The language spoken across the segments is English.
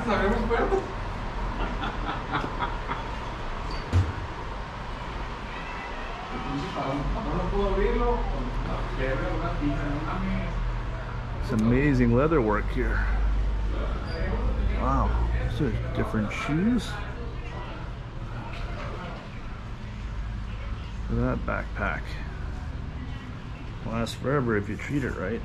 ¿Sabemos cuánto? It's amazing leather work here. Wow, these are different shoes. Look at that backpack. Lasts forever if you treat it right.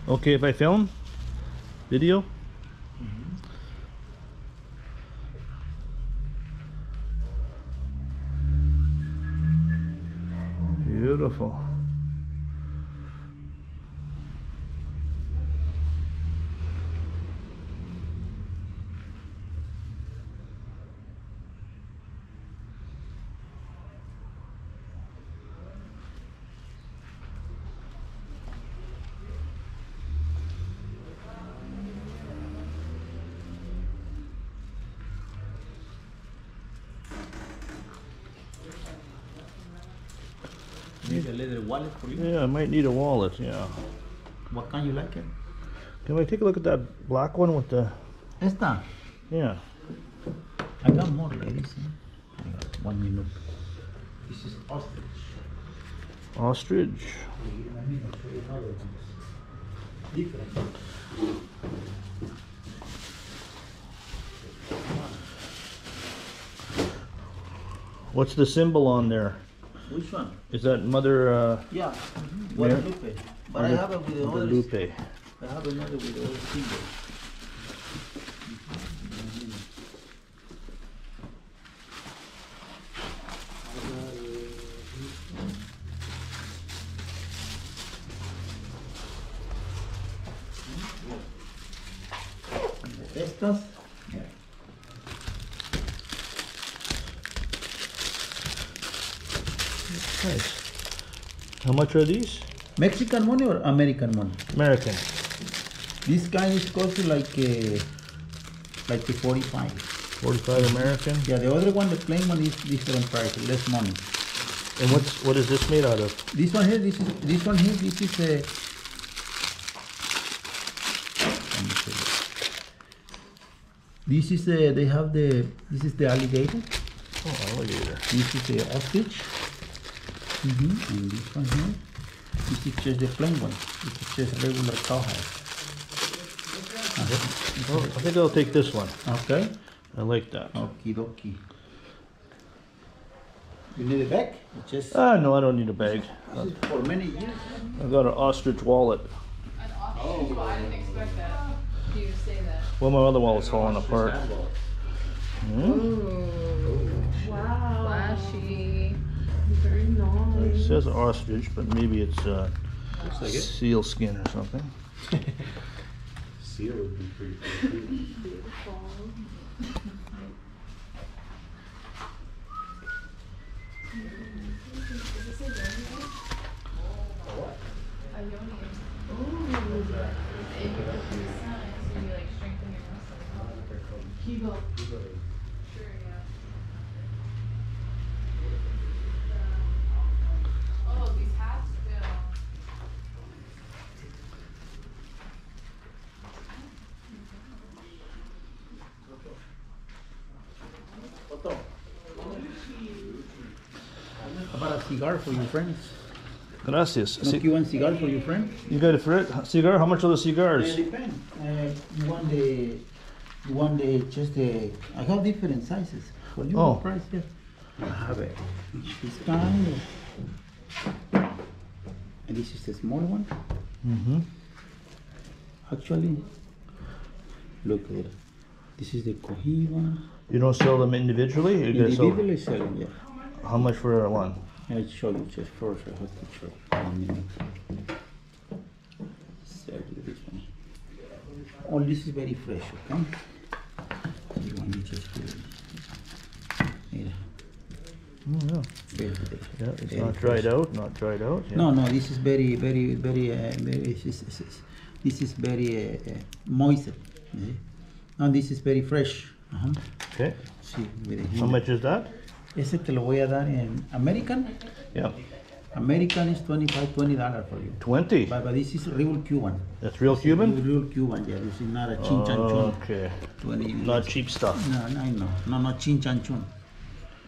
Okay, if I film video. Beautiful. Need a leather wallet for you? Yeah, I might need a wallet, yeah. What kind you like it? Can we take a look at that black one with the... Esta? Yeah. I got more ladies. I got 1 minute. This is ostrich. Ostrich. Let me show you another one. Different. What's the symbol on there? Which one? Is that Mother Yeah. Mary? Guadalupe. But I have it with the others. Guadalupe? I have another with the other symbol. Estas. Yeah. Nice. How much are these? Mexican money or American money? American. This guy is costing like a 45. 45 American. Yeah, the other one, the plain one, is different price, less money. And what is this made out of? This one here, this one here, this is a. Let me show you. This is a, they have the, this is the alligator. Oh, alligator. This is the ostrich. And this one here, this is just the plain one. This is just regular cowhide. Oh, I think I'll take this one. Okay. I like that. Okie dokie. You need a bag? Just No, I don't need a bag. this is for many years. I've got an ostrich wallet. An ostrich? I didn't expect that. You say that. Well, my other wallet's falling apart. Ooh. Wow. Flashy. Very nice. It says ostrich, but maybe it's Looks like it. seal skin or something. Seal would be pretty cool. Beautiful. A yoni. Ooh. So you like strengthen your muscles. Kegel. Sure, yeah. Oh, these hats feel. How about a cigar for your friends? Gracias. Don't you want cigar for your friend? You got a cigar? How much are the cigars? Depends. You want the just the. I have different sizes. For you, Oh. what price here? I have it. This kind. And this is the small one. Mm-hmm. Actually, look at it. This is the Cohiba. You don't sell them individually? You guys sell- Individually selling, yeah. How much for one? I'll show you just first. I have to show you. 1 minute. Sell you this one. All this is very fresh, okay? You want me just to. Yeah. Oh, yeah. Very good. Yeah, it's Very not fresh. dried out, not dried out. Yeah. No, no, this is very, this is very moist. You see? And this is very fresh. Ajá. Okay. Sí, mire. How much is that? Ese te lo voy a dar en American. Yeah. American is $20 for you. 20. But this is real Cuban. That's real Cuban? Real Cuban, yeah. This is not a chin chan chun. Okay. 20. Not cheap stuff. No, I know. No, not chin chan chun.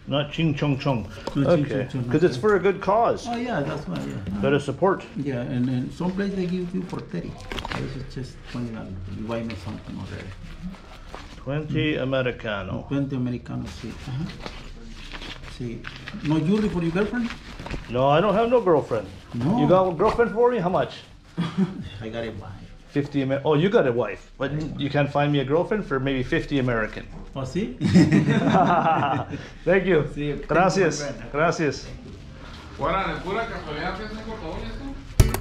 Not ching chong chong. No, ching Okay. chong chong, Because it's okay. for a good cause. Oh yeah, that's why. Yeah. Better support. Yeah, and some place they give you for 30. This is just $20. You buy me something already. 20 Americano. 20 Americanos, sí. See, no jewelry for your girlfriend? No, I don't have no girlfriend. No. You got a girlfriend for me? How much? I got it buy. 50 Oh, you got a wife. But you can't find me a girlfriend for maybe 50 American. Oh, sí? Thank you. Sí, Gracias. thank you, my friend. Gracias. Ahora, de pura casualidad, ¿qué es un cortador esto?